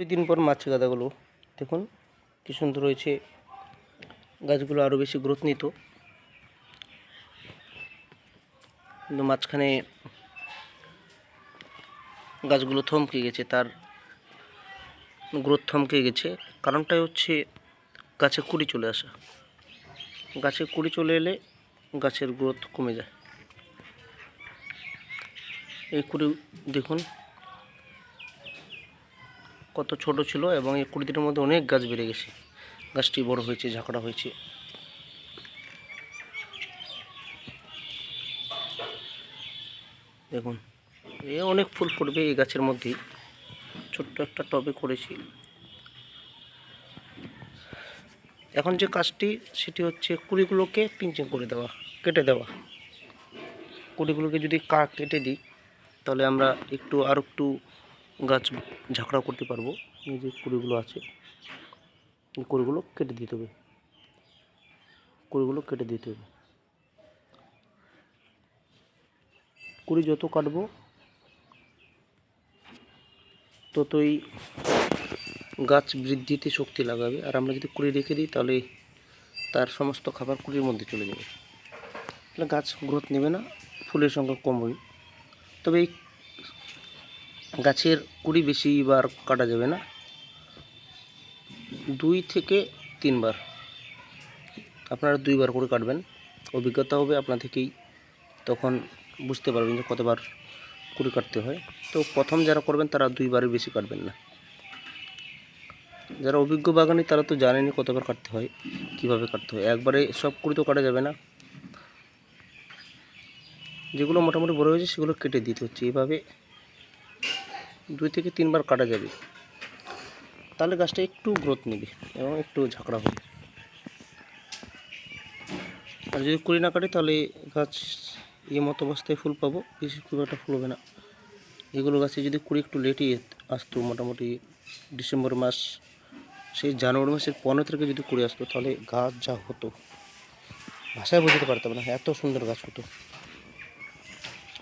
দিন পর মাছ গাদাগুলো দেখুন কি সুন্দর হয়েছে। গাছগুলো আরও বেশি গ্রোথ নিত, কিন্তু মাঝখানে গাছগুলো থমকে গেছে, তার গ্রোথ থমকে গেছে। কারণটাই হচ্ছে গাছে কুড়ি চলে আসা। গাছে কুড়ি চলে এলে গাছের গ্রোথ কমে যায়। এই কুড়ি দেখুন কত ছোট ছিল, এবং এই 20 দিনের মধ্যে অনেক গাছ বেড়ে গেছে। গাছটি বড় হয়েছে, ঝাঁকড়া হয়েছে। দেখুন এ অনেক ফুল ফুটবে এই গাছের মধ্যেই। ছোট্ট একটা টবে করেছি। এখন যে কাজটি সেটি হচ্ছে কুড়িগুলোকে পিঞ্চিং করে দেওয়া, কেটে দেওয়া। কুড়িগুলোকে যদি কেটে দিই তাহলে আমরা আর একটু গাছ ঝাঁকড়া করতে পারবো। এই যে কুড়িগুলো আছে, এই কুড়িগুলো কেটে দিতে হবে। কুড়ি যত কাটবো ততই গাছ বৃদ্ধিতে শক্তি লাগাবে। আর আমরা যদি কুড়ি রেখে দিই তাহলে তার সমস্ত খাবার কুড়ির মধ্যে চলে যাবে, তাহলে গাছ গ্রোথ নেবে না, ফুলের সংখ্যা কম হবে। তবে এই গাছের কুড়ি বেশিবার কাটা যাবে না, 2 থেকে 3 বার। আপনারা 2 বার করে কাটবেন, অভিজ্ঞতা হবে আপনা থেকেই, তখন বুঝতে পারবেন যে কতবার কুড়ি কাটতে হয়। তো প্রথম যারা করবেন তারা 2 বারের বেশি কাটবেন না। যারা অভিজ্ঞ বাগানি তারা তো জানেনই কতবার কাটতে হয়, কিভাবে কাটতে হয়। একবারে সব কুড়ি তো কাটা যাবে না, যেগুলো মোটামুটি বড় হয়েছে সেগুলো কেটে দিতে হচ্ছে। এইভাবে 2 থেকে 3 বার কাটা যাবে, তাহলে গাছটা একটু গ্রোথ নেবে এবং একটু ঝাঁকড়া হবে। আর যদি কুড়ি না কাটে তাহলে গাছ এই মতো অবস্থায় ফুল পাবো, বেশি খুব একটা ফুল হবে না। এগুলো গাছে যদি কুড়ি একটু লেটে আসতো, মোটামুটি ডিসেম্বর মাস, সেই জানুয়ারি মাসের 15 তারিখে যদি কুড়ি আসতো, তাহলে গাছ যা হতো ভাষায় বোঝাতে পারতাম না, এত সুন্দর গাছ হতো।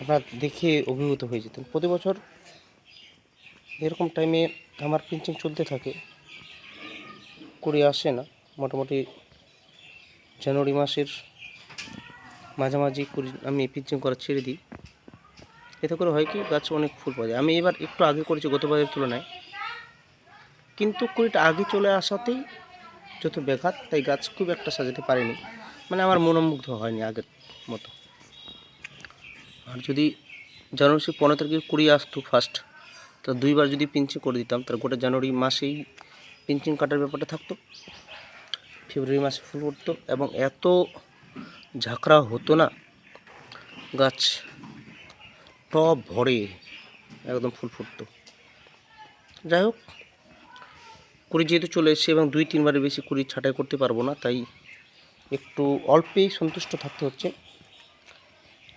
আপনারা দেখে অভিভূত হয়ে যেতেন। প্রতি বছর এরকম টাইমে আমার পিঞ্চিং চলতে থাকে, কুড়ি আসে না। মোটামুটি জানুয়ারি মাসের মাঝামাঝি কুড়ি আমি পিঞ্চিং করা ছেড়ে দিই। এতে করে হয় কি, গাছ অনেক ফুল পাওয়া যায়। আমি এবার একটু আগে করেছি গতবারের তুলনায়, কিন্তু কুড়িটা আগে চলে আসাতেই যত ব্যাঘাত, তাই গাছ খুব একটা সাজাতে পারিনি, মানে আমার মনোমুগ্ধ হয়নি আগের মতো। আর যদি জানুয়ারি 15 তারিখে কুড়ি আসতো ফার্স্ট, তা 2 বার যদি পিঞ্চিং করে দিতাম, তার গোটা জানুয়ারি মাসেই পিঞ্চিং কাটার ব্যাপারটা থাকতো, ফেব্রুয়ারি মাসে ফুল উঠতো এবং এত ঝাঁকড়া হতো না, গাছ টব ভরে একদম ফুল ফুটতো। যাই হোক, কুড়ি যেহেতু চলে এসেছে এবং 2-3 বারের বেশি কুড়ি ছাঁটাই করতে পারবো না, তাই একটু অল্পেই সন্তুষ্ট থাকতে হচ্ছে।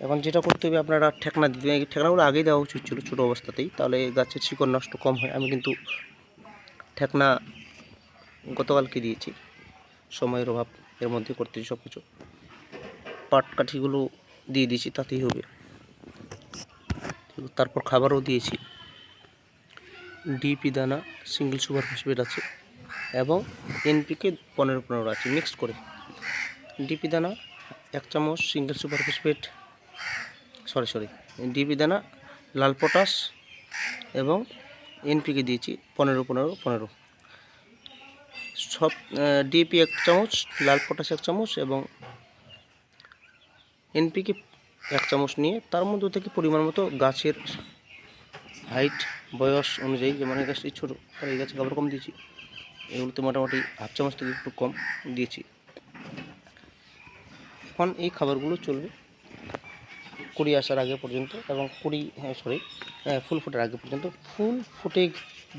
এখন যেটা করতে হবে, আপনারা ঠেকনা দিতে হবে। এই ঠেকনাগুলো আগেই দেওয়া উচিত ছিল ছোটো অবস্থাতেই, তাহলে গাছের শিকড় নষ্ট কম হয়। আমি কিন্তু ঠেকনা গতকালকে দিয়েছি, সময়ের অভাব, এর মধ্যে করতেছি সব কিছু। পাট কাঠিগুলো দিয়ে দিয়েছি, তাতেই হবে। তারপর খাবারও দিয়েছি, ডিপি দানা, সিঙ্গেল সুপার ফসফেট আছে এবং এনপিকে 15-15 আছে মিক্সড করে। ডিপি দানা 1 চামচ, সিঙ্গেল সুপার ফসফেট ডিপি দানা, লাল পটাশ এবং এনপিকে দিয়েছি 15-15-15। সব ডিপি 1 চামচ, লাল পটাশ 1 চামচ এবং এনপিকে 1 চামচ নিয়ে তার মধ্যে থেকে পরিমাণ মতো গাছের হাইট, বয়স অনুযায়ী, যেমন এই গাছটি ছোটো তাই এই গাছে খাবার কম দিয়েছি, এগুলোতে মোটামুটি হাফ চামচ থেকে একটু কম দিয়েছি। এখন এই খাবারগুলো চলবে কুড়ি আসার আগে পর্যন্ত, এবং ফুল ফোটার আগে পর্যন্ত। ফুল ফুটে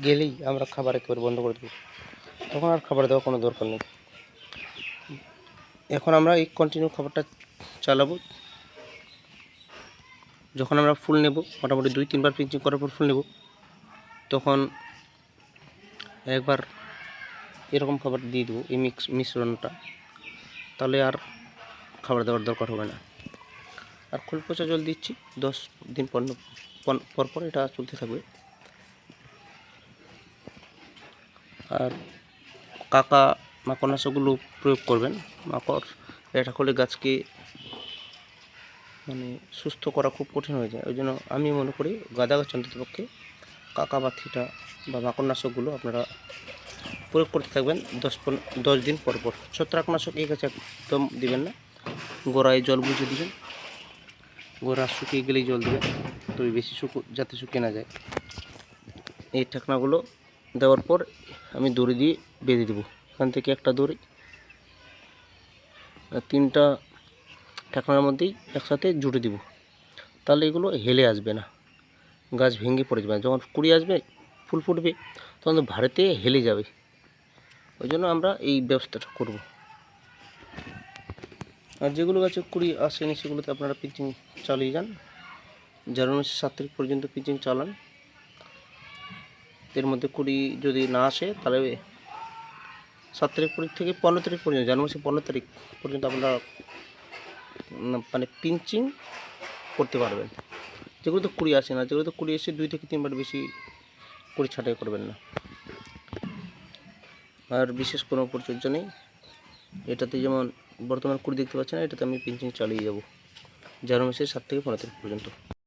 গেলেই আমরা খাবার একেবারে বন্ধ করে দেবো, তখন আর খাবার দেওয়ার কোনো দরকার নেই। এখন আমরা এই কন্টিনিউ খাবারটা চালাবো। যখন আমরা ফুল নেব, মোটামুটি 2-3 বার পিঞ্চিং করার পর ফুল নেব, তখন একবার এরকম খাবার দিয়ে দেবো, এই মিশ্রণটা, তাহলে আর খাবার দেওয়ার দরকার হবে না। আর খোল পচা জল দিচ্ছি 10 দিন পর পর, এটা চলতে থাকবে। আর কাকা মাকড়নাশকগুলো প্রয়োগ করবেন। মাকড় এটা করলে গাছকে মানে সুস্থ করা খুব কঠিন হয়ে যায়। ওই জন্য আমি মনে করি গাঁদা গাছ অন্ততপক্ষে কাকা বা থিটা বা মাকড়নাশকগুলো আপনারা প্রয়োগ করতে থাকবেন 10 দিন পর পর। ছত্রাকনাশক এই গাছে একদম দিবেন না, গোড়ায় জল বুঝে দিবেন, গোড়া শুকিয়ে গেলেই জল দেবেন, তবে বেশি যাতে শুকিয়ে না যায়। এই ঠেকনাগুলো দেওয়ার পর আমি দড়ি দিয়ে বেঁধে দেবো। এখান থেকে একটা দড়ি, 3টা ঠেকনার মধ্যেই একসাথে জুড়ে দিব, তাহলে এগুলো হেলে আসবে না, গাছ ভেঙে পড়ে যাবে। যখন কুড়ি আসবে, ফুল ফুটবে, তখন ভারেতে হেলে যাবে। ওই জন্য আমরা এই ব্যবস্থাটা করব। আর যেগুলো গাছে কুড়ি আসেনি সেগুলোতে আপনারা পিচিং চালিয়ে যান। জানুয়ারি মাসের 7 তারিখ পর্যন্ত পিচিং চালান। এর মধ্যে কুড়ি যদি না আসে তাহলে 7 তারিখ থেকে 15 তারিখ পর্যন্ত, জানুয়ারি মাসের 15 তারিখ পর্যন্ত আপনারা মানে পিঞ্চিং করতে পারবেন। যেগুলো তো কুড়ি আসে না, যেগুলো তো কুড়ি এসে 2 থেকে 3 বার বেশি কুড়ি ছাঁটাই করবেন না। আর বিশেষ কোনো পরিচর্যা নেই। এটাতে যেমন বর্তমান কুড়ি দেখতে পাচ্ছেন, এটাতে আমি পিঞ্চিং চালিয়ে যাব জানুয়ারি মাসের 7 থেকে 15 তারিখ পর্যন্ত।